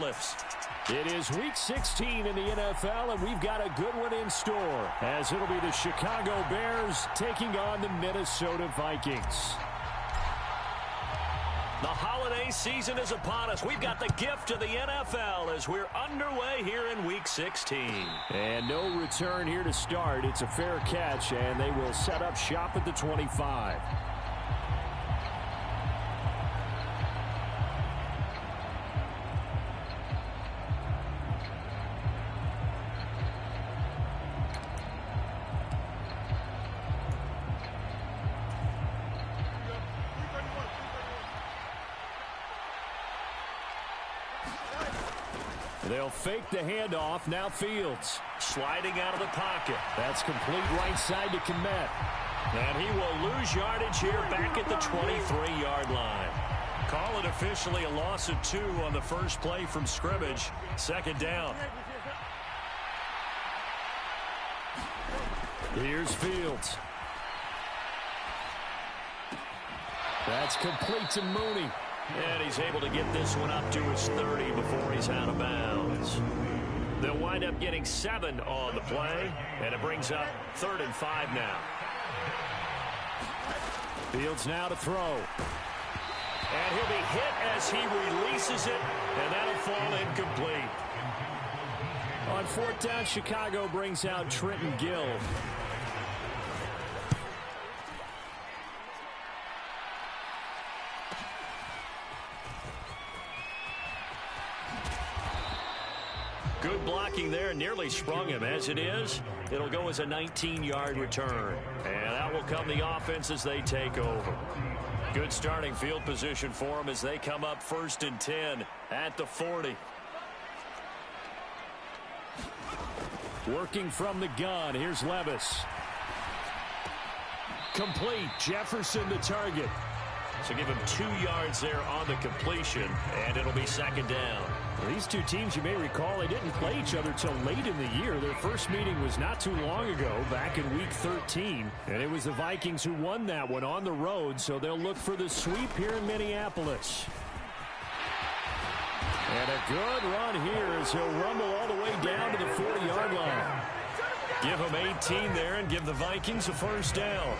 Cliffs. It is Week 16 in the NFL, and we've got a good one in store, as it'll be the Chicago Bears taking on the Minnesota Vikings. The holiday season is upon us. We've got the gift of the NFL as we're underway here in Week 16. And no return here to start. It's a fair catch, and they will set up shop at the 25. They'll fake the handoff. Now Fields. Sliding out of the pocket. That's complete right side to Kmet. And he will lose yardage here back at the 23-yard line. Call it officially a loss of 2 on the first play from scrimmage. Second down. Here's Fields. That's complete to Mooney. And he's able to get this one up to his 30 before he's out of bounds. They'll wind up getting 7 on the play, and it brings up 3rd and 5 now. Fields now to throw. And he'll be hit as he releases it, and that'll fall incomplete. On 4th down, Chicago brings out Trenton Gill. Good blocking there, nearly sprung him. As it is, it'll go as a 19-yard return. And out will come the offense as they take over. Good starting field position for them as they come up 1st and 10 at the 40. Working from the gun, here's Levis. Complete, Jefferson the target. So give him 2 yards there on the completion, and it'll be 2nd down. These two teams, you may recall, they didn't play each other till late in the year. Their first meeting was not too long ago, back in Week 13. And it was the Vikings who won that one on the road, so they'll look for the sweep here in Minneapolis. And a good run here as he'll rumble all the way down to the 40-yard line. Give him 18 there and give the Vikings a 1st down.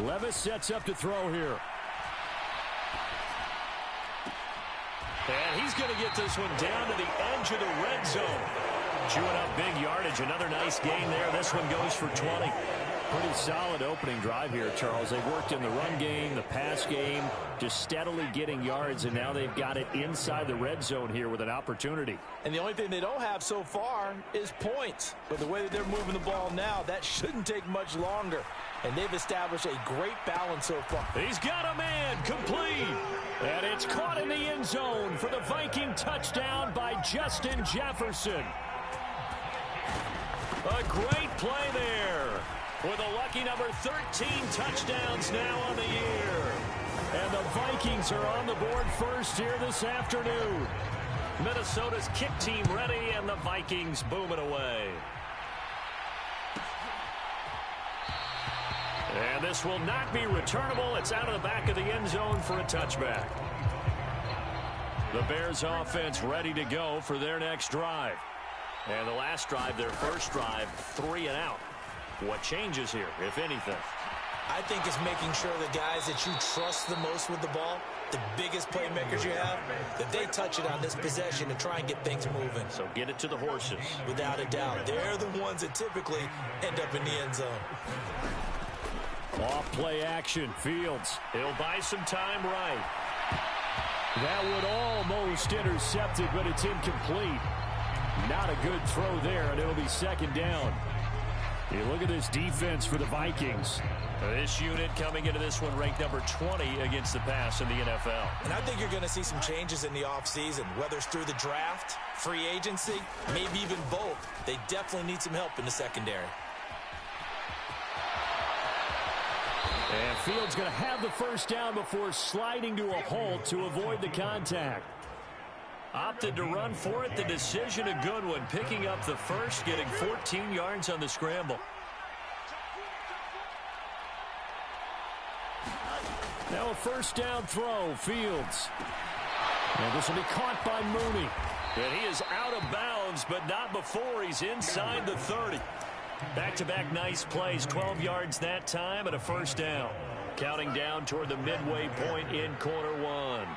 Levis sets up to throw here. And he's going to get this one down to the edge of the red zone. Chewing up big yardage. Another nice gain there. This one goes for 20. Pretty solid opening drive here, Charles. They've worked in the run game, the pass game, just steadily getting yards, and now they've got it inside the red zone here with an opportunity. And the only thing they don't have so far is points. But the way that they're moving the ball now, that shouldn't take much longer. And they've established a great balance so far. He's got a man, complete. And it's caught in the end zone for the Viking touchdown by Justin Jefferson. A great play there. With a lucky number 13 touchdowns now on the year. And the Vikings are on the board first here this afternoon. Minnesota's kick team ready, and the Vikings booming away. And this will not be returnable. It's out of the back of the end zone for a touchback. The Bears offense ready to go for their next drive. And the last drive, their first drive, 3 and out. What changes here, if anything? I think it's making sure the guys that you trust the most with the ball, the biggest playmakers you have, that they touch it on this possession to try and get things moving. So get it to the horses. Without a doubt. They're the ones that typically end up in the end zone. Off play action, Fields. He'll buy some time right. That would almost intercept it, but it's incomplete. Not a good throw there, and it'll be 2nd down. Hey, look at this defense for the Vikings. This unit coming into this one ranked number 20 against the pass in the NFL. And I think you're going to see some changes in the offseason, whether it's through the draft, free agency, maybe even both. They definitely need some help in the secondary. And Fields going to have the 1st down before sliding to a halt to avoid the contact. Opted to run for it. The decision a good one. Picking up the first, getting 14 yards on the scramble. Now a first down throw, Fields. And this will be caught by Mooney. And he is out of bounds, but not before he's inside the 30. Back-to-back nice plays, 12 yards that time and a first down. Counting down toward the midway point in quarter one.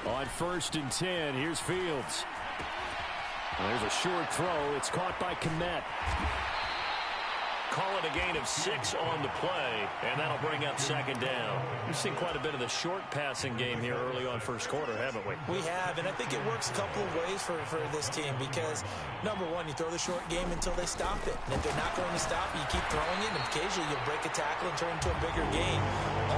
On 1st and 10, here's Fields. There's a short throw. It's caught by Kmet. Call it a gain of 6 on the play, and that'll bring up second down. We've seen quite a bit of the short passing game here early on first quarter, haven't we? We have, and I think it works a couple of ways for this team because, number one, you throw the short game until they stop it. And if they're not going to stop it, you keep throwing it, and occasionally you'll break a tackle and turn into a bigger gain.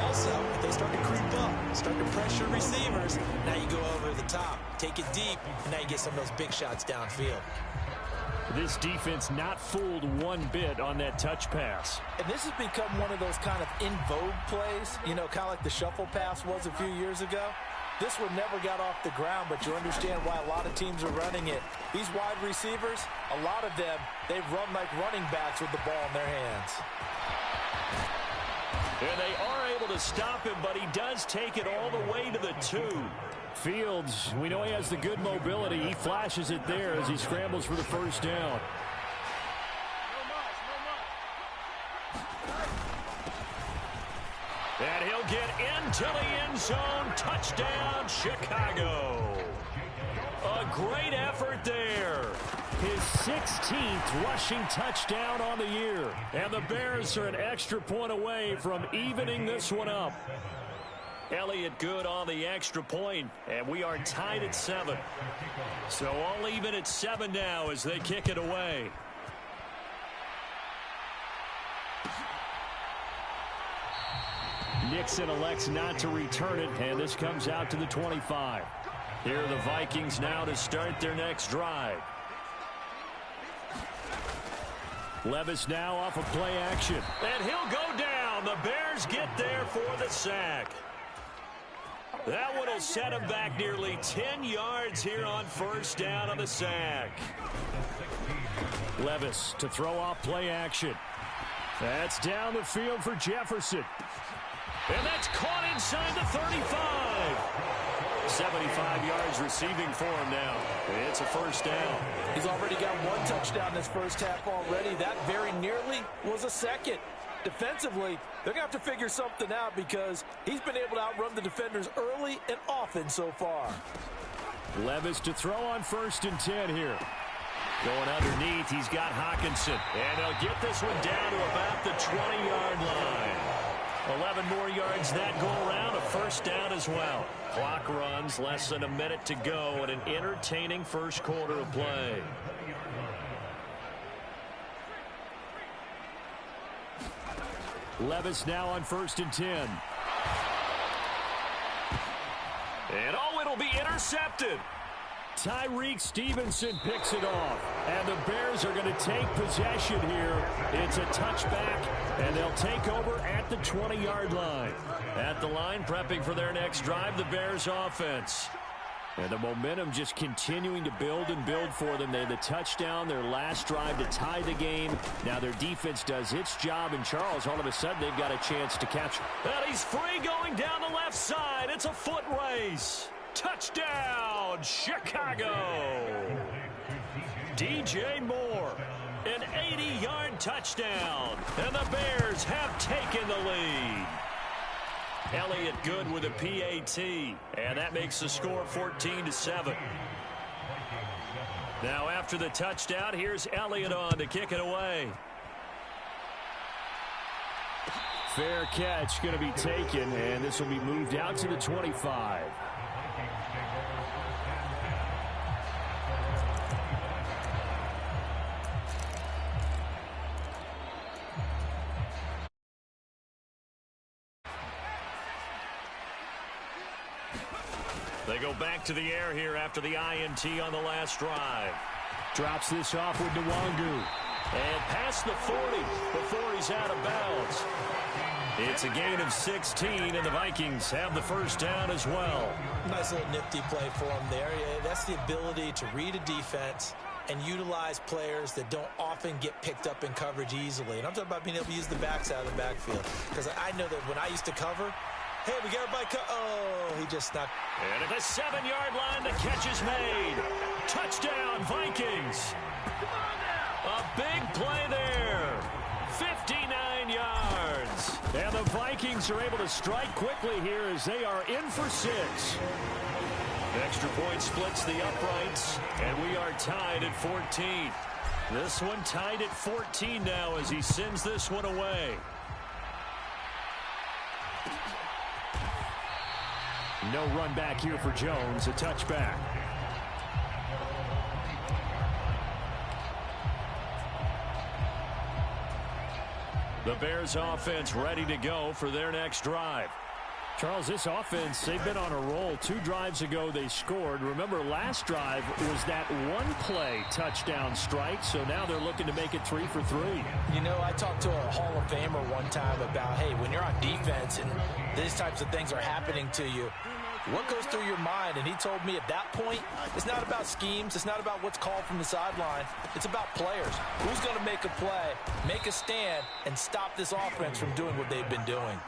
Also, if they start to creep up, start to pressure receivers, now you go over the top, take it deep, and now you get some of those big shots downfield. This defense not fooled one bit on that touch pass. And this has become one of those kind of in vogue plays, you know, kind of like the shuffle pass was a few years ago. This one never got off the ground, but you understand why a lot of teams are running it. These wide receivers, a lot of them, they run like running backs with the ball in their hands. And they are able to stop him, but he does take it all the way to the 2. Fields, we know he has the good mobility. He flashes it there as he scrambles for the first down. And he'll get into the end zone. Touchdown, Chicago. A great effort there. His 16th rushing touchdown on the year. And the Bears are an extra point away from evening this one up. Elliott good on the extra point, and we are tied at 7. So all even at 7 now as they kick it away. Nixon elects not to return it, and this comes out to the 25. Here are the Vikings now to start their next drive. Levis now off of play action. And he'll go down. The Bears get there for the sack. That one will set him back nearly 10 yards here on first down on the sack. Levis to throw off play action. That's down the field for Jefferson. And that's caught inside the 35. 75 yards receiving for him now. It's a first down. He's already got one touchdown this first half already. That very nearly was a second. Defensively, they're going to have to figure something out because he's been able to outrun the defenders early and often so far. Levis to throw on 1st and 10 here. Going underneath, he's got Hockenson. And they'll get this one down to about the 20-yard line. 11 more yards that go around, a first down as well. Clock runs, less than a minute to go, and an entertaining first quarter of play. Levis now on 1st and 10. And oh, it'll be intercepted. Tyreek Stevenson picks it off. And the Bears are going to take possession here. It's a touchback, and they'll take over at the 20-yard line. At the line, prepping for their next drive, the Bears offense. And the momentum just continuing to build and build for them. They had the touchdown, their last drive to tie the game. Now their defense does its job, and Charles, all of a sudden, they've got a chance to catch him. And he's free going down the left side. It's a foot race. Touchdown, Chicago. DJ Moore, an 80-yard touchdown. And the Bears have taken the lead. Elliott good with a PAT, and that makes the score 14-7. Now after the touchdown, here's Elliott on to kick it away. Fair catch going to be taken, and this will be moved out to the 25. They go back to the air here after the INT on the last drive. Drops this off with Nwangu. And past the 40 before he's out of bounds. It's a gain of 16, and the Vikings have the first down as well. Nice little nifty play for him there. Yeah, that's the ability to read a defense and utilize players that don't often get picked up in coverage easily. And I'm talking about being able to use the backside of the backfield. Because I know that when I used to cover, hey, we got everybody oh, he just snuck. And at the 7-yard line, the catch is made. Touchdown, Vikings. A big play there. 59 yards. And the Vikings are able to strike quickly here as they are in for 6. Extra point splits the uprights, and we are tied at 14. This one tied at 14 now as he sends this one away. No run back here for Jones, a touchback. The Bears offense ready to go for their next drive. Charles, this offense, they've been on a roll. 2 drives ago, they scored. Remember, last drive was that one-play touchdown strike, so now they're looking to make it 3 for 3. You know, I talked to a Hall of Famer one time about, hey, when you're on defense and these types of things are happening to you, what goes through your mind? And he told me at that point, it's not about schemes. It's not about what's called from the sideline. It's about players. Who's going to make a play, make a stand, and stop this offense from doing what they've been doing?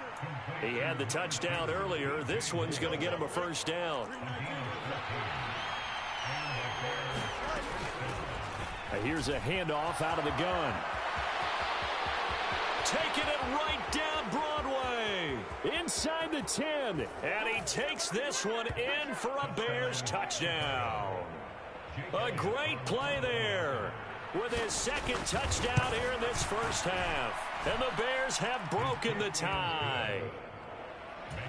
He had the touchdown earlier. This one's going to get him a first down. Here's a handoff out of the gun. Taking it right down Broadway. Inside the 10. And he takes this one in for a Bears touchdown. A great play there with his second touchdown here in this first half. And the Bears have broken the tie.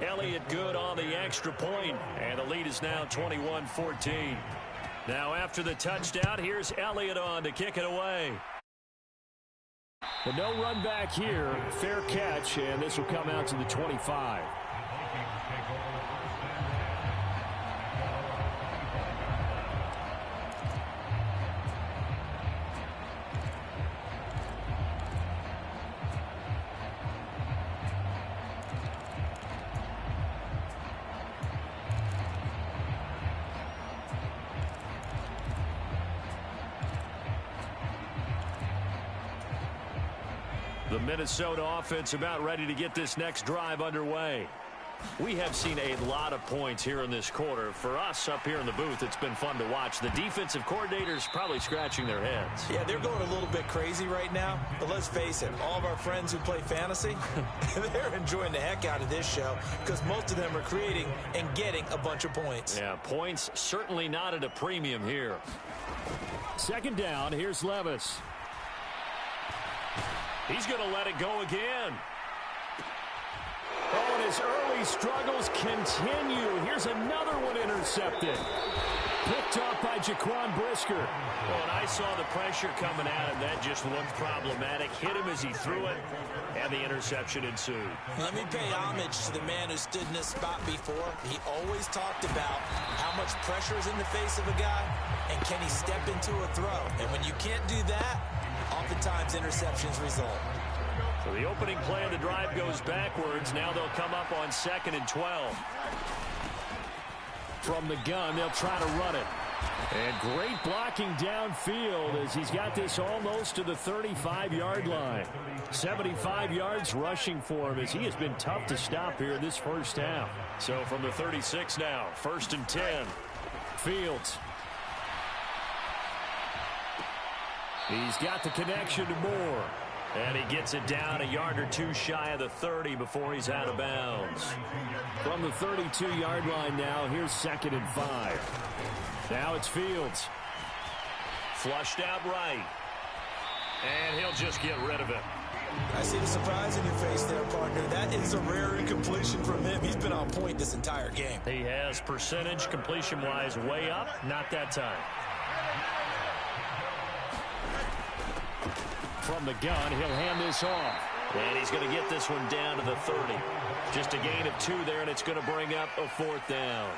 Elliott good on the extra point, and the lead is now 21-14. Now after the touchdown, here's Elliott on to kick it away. But no run back here. Fair catch, and this will come out to the 25. The Minnesota offense about ready to get this next drive underway. We have seen a lot of points here in this quarter. For us up here in the booth, it's been fun to watch. The defensive coordinators probably scratching their heads. Yeah, they're going a little bit crazy right now. But let's face it, all of our friends who play fantasy, they're enjoying the heck out of this show because most of them are creating and getting a bunch of points. Yeah, points certainly not at a premium here. Second down, here's Levis. He's going to let it go again. Oh, and his early struggles continue. Here's another one intercepted. Picked off by Jaquan Brisker. Well, and I saw the pressure coming at him. That just looked problematic. Hit him as he threw it, and the interception ensued. Let me pay homage to the man who stood in this spot before. He always talked about how much pressure is in the face of a guy, and can he step into a throw. And when you can't do that, oftentimes interceptions result. So the opening play of the drive goes backwards. Now they'll come up on 2nd and 12. From the gun, they'll try to run it. And great blocking downfield as he's got this almost to the 35-yard line. 75 yards rushing for him as he has been tough to stop here in this first half. So from the 36 now, 1st and 10. Fields. He's got the connection to Moore. And he gets it down a yard or two shy of the 30 before he's out of bounds. From the 32-yard line now, here's 2nd and 5. Now it's Fields. Flushed out right. And he'll just get rid of it. I see the surprise in your face there, partner. That is a rare incompletion from him. He's been on point this entire game. He has percentage completion-wise way up. Not that time. From the gun, he'll hand this off. And he's going to get this one down to the 30. Just a gain of 2 there, and it's going to bring up a 4th down.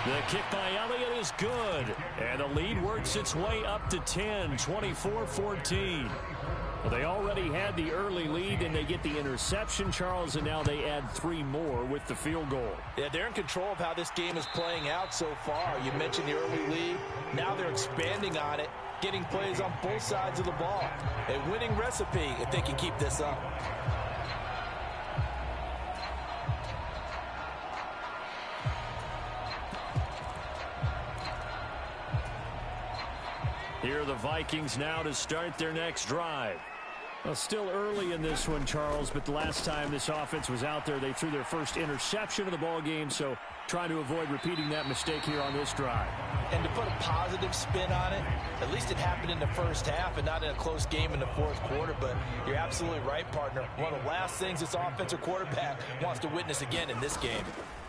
The kick by Elliott is good. And the lead works its way up to 10, 24-14. Well, they already had the early lead, and they get the interception, Charles, and now they add 3 more with the field goal. Yeah, they're in control of how this game is playing out so far. You mentioned the early lead. Now they're expanding on it, getting plays on both sides of the ball. A winning recipe if they can keep this up. Here are the Vikings now to start their next drive. Well, still early in this one, Charles, but the last time this offense was out there, they threw their first interception of the ball game, so trying to avoid repeating that mistake here on this drive. And to put a positive spin on it, at least it happened in the first half and not in a close game in the fourth quarter, but you're absolutely right, partner. One of the last things this offensive quarterback wants to witness again in this game.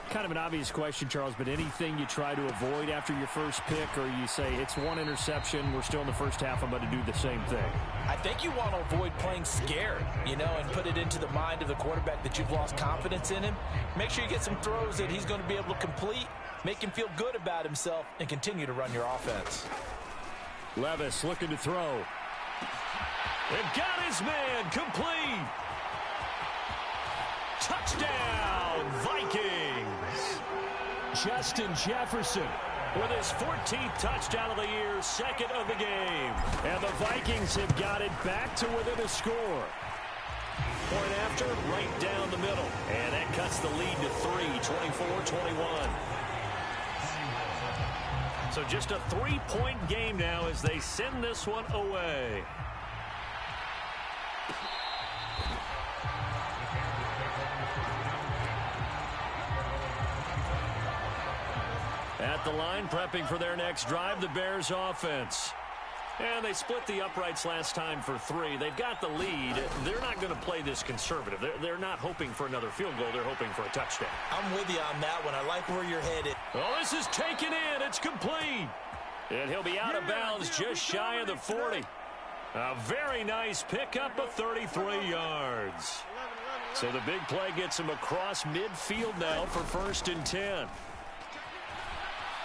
Kind of an obvious question, Charles, but anything you try to avoid after your first pick, or you say it's one interception, we're still in the first half, I'm going to do the same thing? I think you want to avoid playing scared, and put it into the mind of the quarterback that you've lost confidence in him. Make sure you get some throws that he's going to be able to complete, make him feel good about himself, and continue to run your offense. Levis looking to throw. They've got his man complete. Touchdown, Vikings. Justin Jefferson with his 14th touchdown of the year, second of the game. And the Vikings have got it back to within a score. Point after, right down the middle. And that cuts the lead to 3, 24-21. So just a 3-point game now as they send this one away. At the line, prepping for their next drive, the Bears offense. And they split the uprights last time for 3. They've got the lead. They're not going to play this conservative. They're not hoping for another field goal. They're hoping for a touchdown. I'm with you on that one. I like where you're headed. Oh, this is taken in. It's complete. And he'll be out of bounds just shy of the 40. A very nice pickup of 33 yards. So the big play gets him across midfield now for 1st and 10.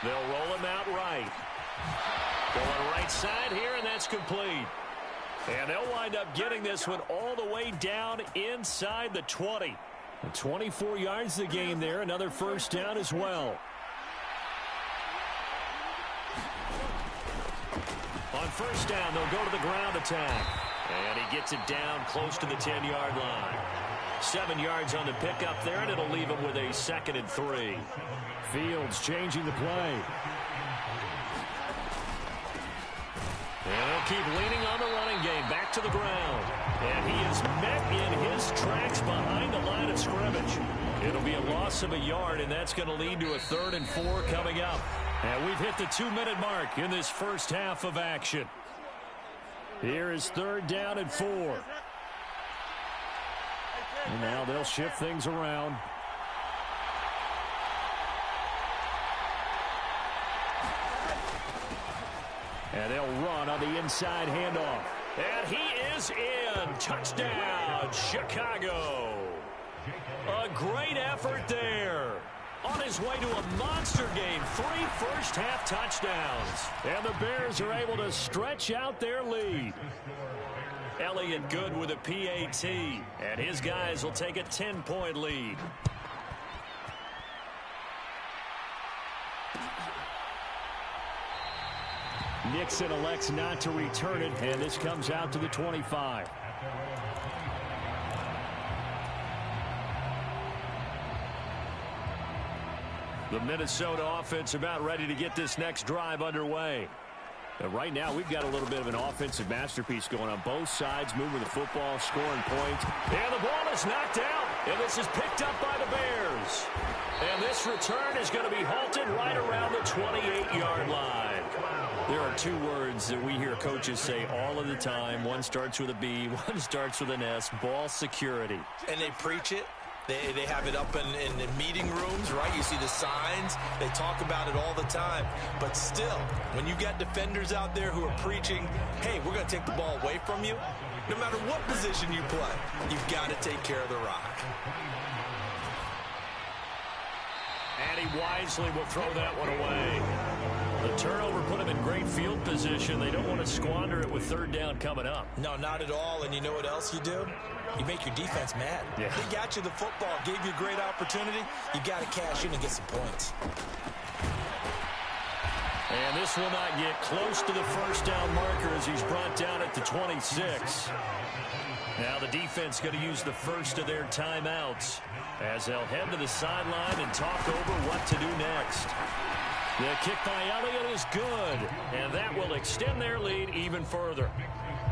They'll roll him out right. Going right side here, and that's complete. And they'll wind up getting this one all the way down inside the 20. 24 yards the game there. Another first down as well. On first down, they'll go to the ground attack. And he gets it down close to the 10-yard line. 7 yards on the pickup there, and it'll leave him with a 2nd and 3. Fields changing the play. And he'll keep leaning on the running game. Back to the ground. And he is met in his tracks behind the line of scrimmage. It'll be a loss of a yard, and that's going to lead to a 3rd and 4 coming up. And we've hit the 2-minute mark in this first half of action. Here is 3rd down and 4. And now they'll shift things around. And they'll run on the inside handoff. And he is in. Touchdown, Chicago. A great effort there. On his way to a monster game. 3 first-half touchdowns. And the Bears are able to stretch out their lead. Elliott Good with a PAT. And his guys will take a 10-point lead. Nixon elects not to return it, and this comes out to the 25. The Minnesota offense about ready to get this next drive underway. And right now, we've got a little bit of an offensive masterpiece going on both sides, moving the football, scoring points. And the ball is knocked out, and this is picked up by the Bears. And this return is going to be halted right around the 28-yard line. There are 2 words that we hear coaches say all of the time. One starts with a B, one starts with an S, ball security. And they preach it. They have it up in the meeting rooms, right? You see the signs. They talk about it all the time. But still, when you got defenders out there who are preaching, hey, we're going to take the ball away from you, no matter what position you play, you've got to take care of the rock. And he wisely will throw that one away. The turnover put him in great field position. They don't want to squander it with third down coming up. No, not at all. And you know what else you do? You make your defense mad. Yeah. They got you the football, gave you a great opportunity. You got to cash in and get some points. And this will not get close to the first down marker as he's brought down at the 26. Now the defense going to use the first of their timeouts as they'll head to the sideline and talk over what to do next. The kick by Elliott is good, and that will extend their lead even further.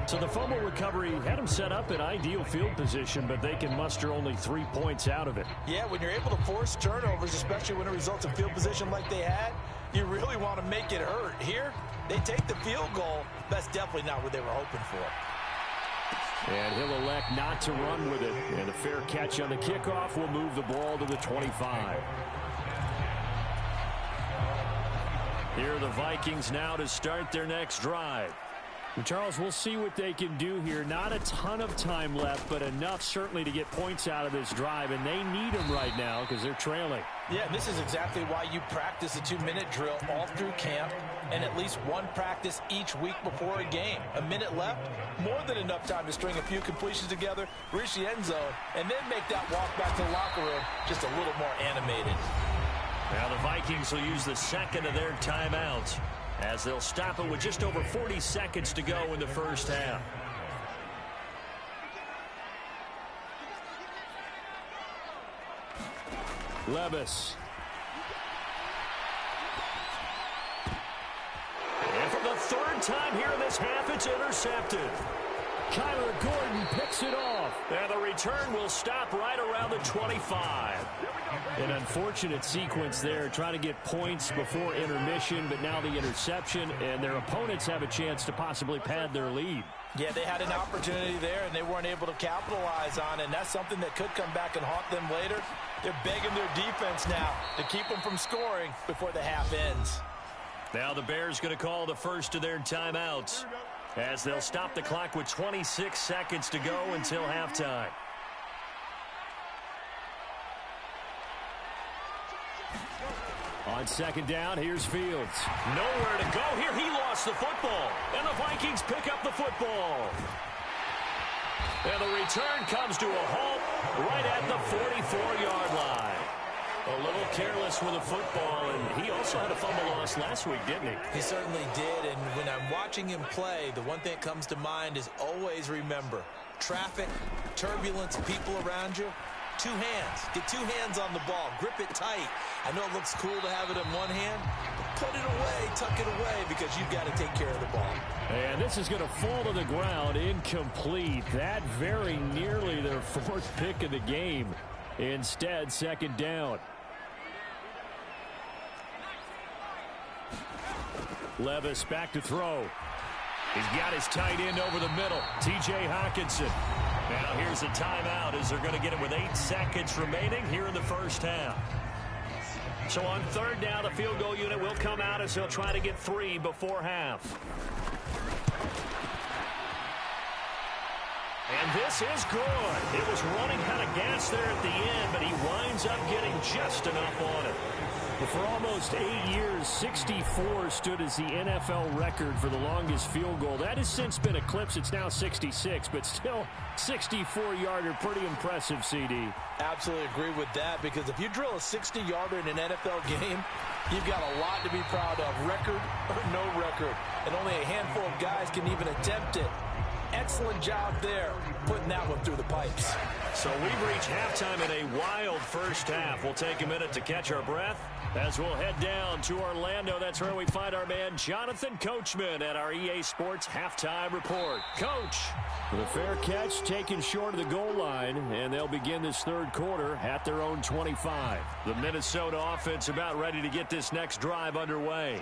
So the fumble recovery had them set up in ideal field position, but they can muster only 3 points out of it. Yeah, when you're able to force turnovers, especially when it results in field position like they had, you really want to make it hurt. Here, they take the field goal. That's definitely not what they were hoping for. And he'll elect not to run with it. And a fair catch on the kickoff will move the ball to the 25. Here are the Vikings now to start their next drive. Well, Charles, we'll see what they can do here. Not a ton of time left, but enough certainly to get points out of this drive, and they need them right now because they're trailing. Yeah, this is exactly why you practice a 2-minute drill all through camp and at least one practice each week before a game. A minute left, more than enough time to string a few completions together, reach the end zone, and then make that walk back to the locker room just a little more animated. Now the Vikings will use the second of their timeouts as they'll stop it with just over 40 seconds to go in the first half. Levis. And for the third time here in this half, it's intercepted. Kyler Gordon picks it off. And the return will stop right around the 25. An unfortunate sequence there, trying to get points before intermission, but now the interception, and their opponents have a chance to possibly pad their lead. Yeah, they had an opportunity there, and they weren't able to capitalize on it, and that's something that could come back and haunt them later. They're begging their defense now to keep them from scoring before the half ends. Now the Bears going to call the first of their timeouts as they'll stop the clock with 26 seconds to go until halftime. On second down, here's Fields. Nowhere to go here. He lost the football. And the Vikings pick up the football. And the return comes to a halt right at the 44-yard line. A little careless with the football, and he also had a fumble loss last week, didn't he? He certainly did, and when I'm watching him play, the one thing that comes to mind is always remember, traffic, turbulence, people around you, two hands. Get two hands on the ball. Grip it tight. I know it looks cool to have it in one hand, but put it away, tuck it away, because you've got to take care of the ball. And this is going to fall to the ground, incomplete. That very nearly their fourth pick of the game. Instead, second down. Levis back to throw. He's got his tight end over the middle, T.J. Hockenson. Now here's a timeout as they're going to get it with 8 seconds remaining here in the first half. So on third down, the field goal unit will come out as they'll try to get 3 before half. And this is good. It was running kind of gas there at the end, but he winds up getting just enough on it. But for almost 8 years, 64 stood as the NFL record for the longest field goal. That has since been eclipsed. It's now 66, but still 64-yarder. Pretty impressive, CD. Absolutely agree with that, because if you drill a 60-yarder in an NFL game, you've got a lot to be proud of, record or no record. And only a handful of guys can even attempt it. Excellent job there, putting that one through the pipes. So we've reached halftime in a wild first half. We'll take a minute to catch our breath as we'll head down to Orlando. That's where we find our man Jonathan Coachman at our EA Sports Halftime Report. Coach. With a fair catch taken short of the goal line, and they'll begin this third quarter at their own 25. The Minnesota offense about ready to get this next drive underway.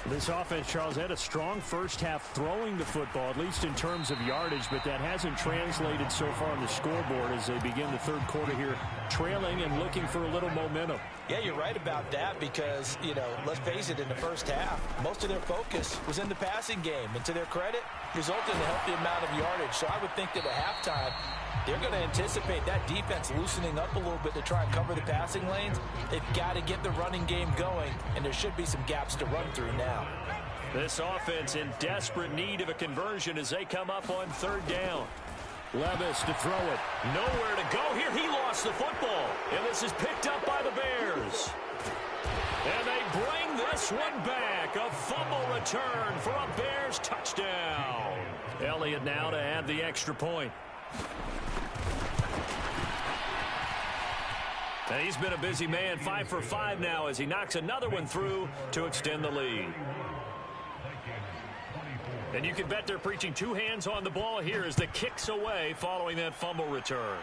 This offense, Charles, had a strong first half throwing the football, at least in terms of yardage, but that hasn't translated so far on the scoreboard as they begin the third quarter here, trailing and looking for a little momentum. Yeah, you're right about that because, let's face it, in the first half, most of their focus was in the passing game. And to their credit, resulted in a healthy amount of yardage. So I would think that at halftime, They're going to anticipate that defense loosening up a little bit to try and cover the passing lanes. They've got to get the running game going, and there should be some gaps to run through now. This offense in desperate need of a conversion as they come up on third down. Levis to throw it. Nowhere to go here. He lost the football. And this is picked up by the Bears. And they bring this one back. A fumble return for a Bears touchdown. Elliott now to add the extra point. And he's been a busy man, 5 for 5 now as he knocks another one through to extend the lead. And you can bet they're preaching two hands on the ball here as the kick's away following that fumble return.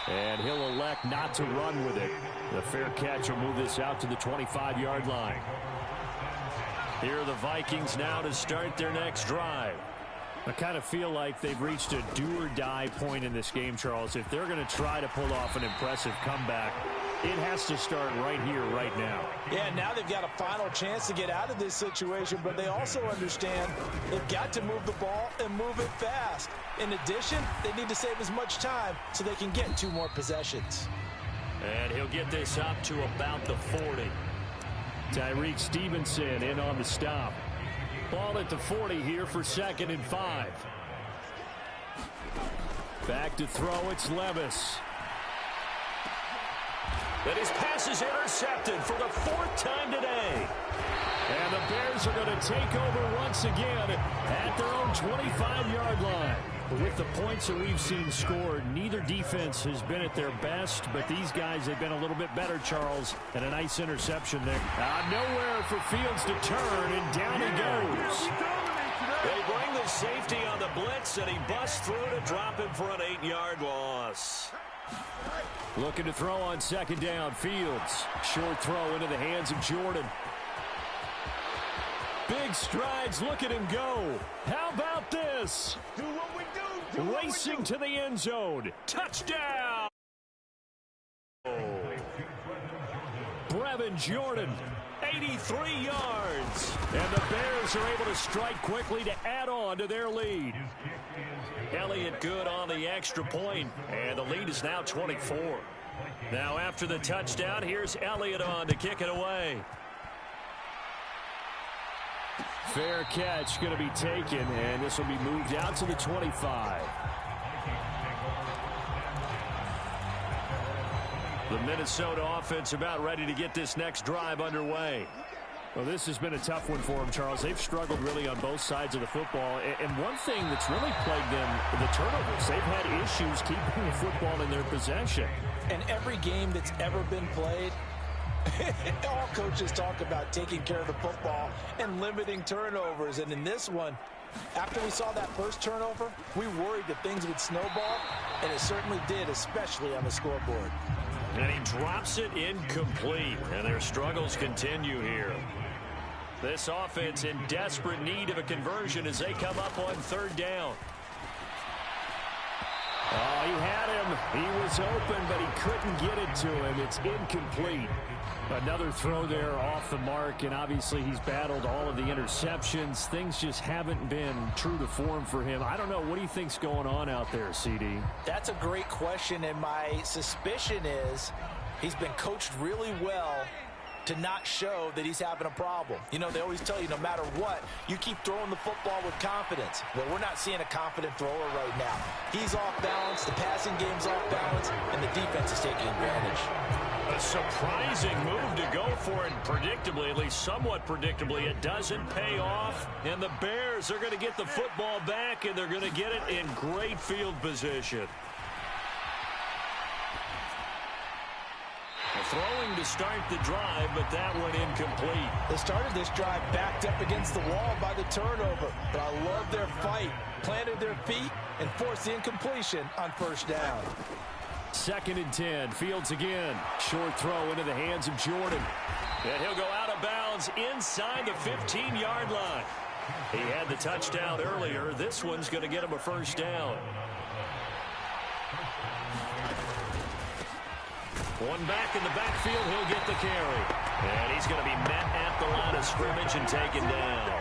And he'll elect not to run with it. The fair catch will move this out to the 25-yard line. Here are the Vikings now to start their next drive. I kind of feel like they've reached a do-or-die point in this game, Charles. If they're going to try to pull off an impressive comeback, it has to start right here, right now. Yeah, now they've got a final chance to get out of this situation, but they also understand they've got to move the ball and move it fast. In addition, they need to save as much time so they can get 2 more possessions. And he'll get this up to about the 40. Tyreek Stevenson in on the stop. Ball at the 40 here for 2nd and 5. Back to throw, it's Levis. But his pass is intercepted for the 4th time today. And the Bears are going to take over once again at their own 25-yard line. With the points that we've seen scored, neither defense has been at their best, but these guys have been a little bit better, Charles, and a nice interception there. Nowhere for Fields to turn, and down he goes. They bring the safety on the blitz, and he busts through to drop him for an 8-yard loss. Looking to throw on 2nd down. Fields. Short throw into the hands of Jordan. Big strides. Look at him go. How about this? Do what we do. Racing to the end zone. Touchdown! Brevin Jordan. 83 yards. And the Bears are able to strike quickly to add on to their lead. Elliott good on the extra point, and the lead is now 24. Now after the touchdown, here's Elliott on to kick it away. Fair catch going to be taken, and this will be moved out to the 25. The Minnesota offense about ready to get this next drive underway. Well, this has been a tough one for them, Charles. They've struggled really on both sides of the football. And one thing that's really plagued them, the turnovers. They've had issues keeping the football in their possession. And every game that's ever been played, all coaches talk about taking care of the football and limiting turnovers. And in this one, after we saw that first turnover, we worried that things would snowball, and it certainly did, especially on the scoreboard. And he drops it incomplete, and their struggles continue here. This offense in desperate need of a conversion as they come up on 3rd down. Oh, he had him. He was open, but he couldn't get it to him. It's incomplete. Another throw there off the mark, and obviously he's battled all of the interceptions. Things just haven't been true to form for him. I don't know. What do you think's going on out there, CD? That's a great question, and my suspicion is he's been coached really well to not show that he's having a problem. You know, they always tell you no matter what, you keep throwing the football with confidence. Well, we're not seeing a confident thrower right now. He's off balance, the passing game's off balance, and the defense is taking advantage. A surprising move to go for it, predictably, at least somewhat predictably. It doesn't pay off, and the Bears are going to get the football back, and they're going to get it in great field position. Throwing to start the drive, but that went incomplete. They started this drive backed up against the wall by the turnover, but I love their fight. Planted their feet and forced the incompletion on 1st down. 2nd and 10. Fields again. Short throw into the hands of Jordan. And he'll go out of bounds inside the 15-yard line. He had the touchdown earlier. This one's going to get him a 1st down. One back in the backfield, he'll get the carry. And he's going to be met at the line of scrimmage and taken down.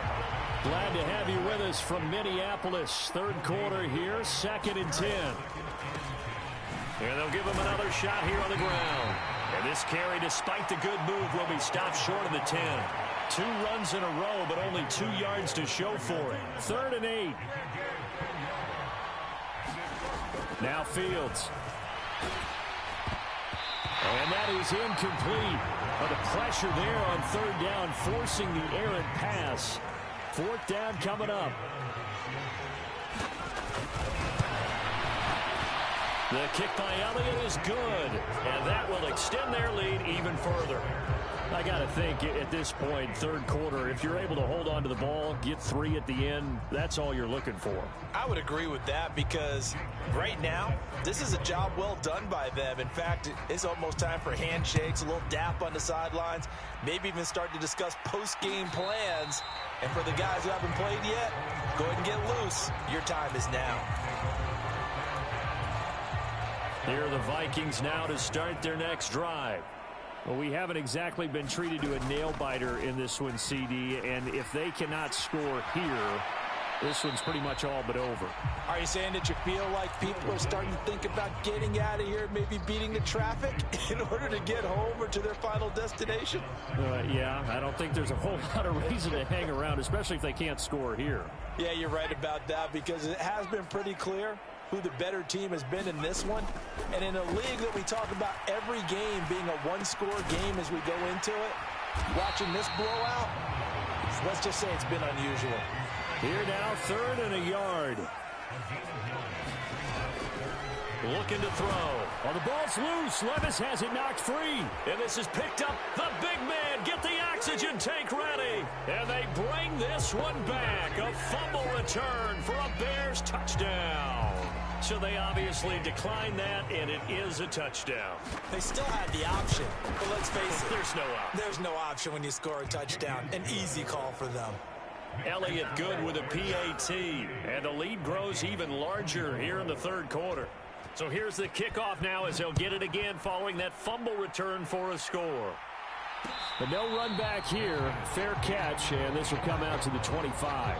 Glad to have you with us from Minneapolis. Third quarter here, 2nd and 10. And they'll give him another shot here on the ground. And this carry, despite the good move, will be stopped short of the 10. 2 runs in a row, but only 2 yards to show for it. 3rd and 8. Now Fields. And that is incomplete. But the pressure there on 3rd down, forcing the errant pass. 4th down coming up. The kick by Elliott is good, and that will extend their lead even further. I got to think at this point, third quarter, if you're able to hold on to the ball, get 3 at the end, that's all you're looking for. I would agree with that because right now, this is a job well done by them. In fact, it's almost time for handshakes, a little dap on the sidelines, maybe even start to discuss post-game plans. And for the guys who haven't played yet, go ahead and get loose. Your time is now. Here are the Vikings now to start their next drive. Well, we haven't exactly been treated to a nail-biter in this one, CD, and if they cannot score here, this one's pretty much all but over. Are you saying that you feel like people are starting to think about getting out of here, maybe beating the traffic in order to get home or to their final destination? Yeah, I don't think there's a whole lot of reason to hang around, especially if they can't score here. Yeah, you're right about that because it has been pretty clear who the better team has been in this one. And in a league that we talk about every game being a one-score game as we go into it, watching this blowout, let's just say it's been unusual. Here now, 3rd and a yard. Looking to throw. Well, the ball's loose. Levis has it knocked free. And this is picked up. The big man, get the oxygen tank ready. And they bring this one back. A fumble return for a Bears touchdown. So they obviously declined that, and it is a touchdown. They still had the option, but let's face it. There's no option. There's no option when you score a touchdown. An easy call for them. Elliott good with a PAT, and the lead grows even larger here in the third quarter. So here's the kickoff now as they'll get it again following that fumble return for a score. But no run back here. Fair catch, and this will come out to the 25.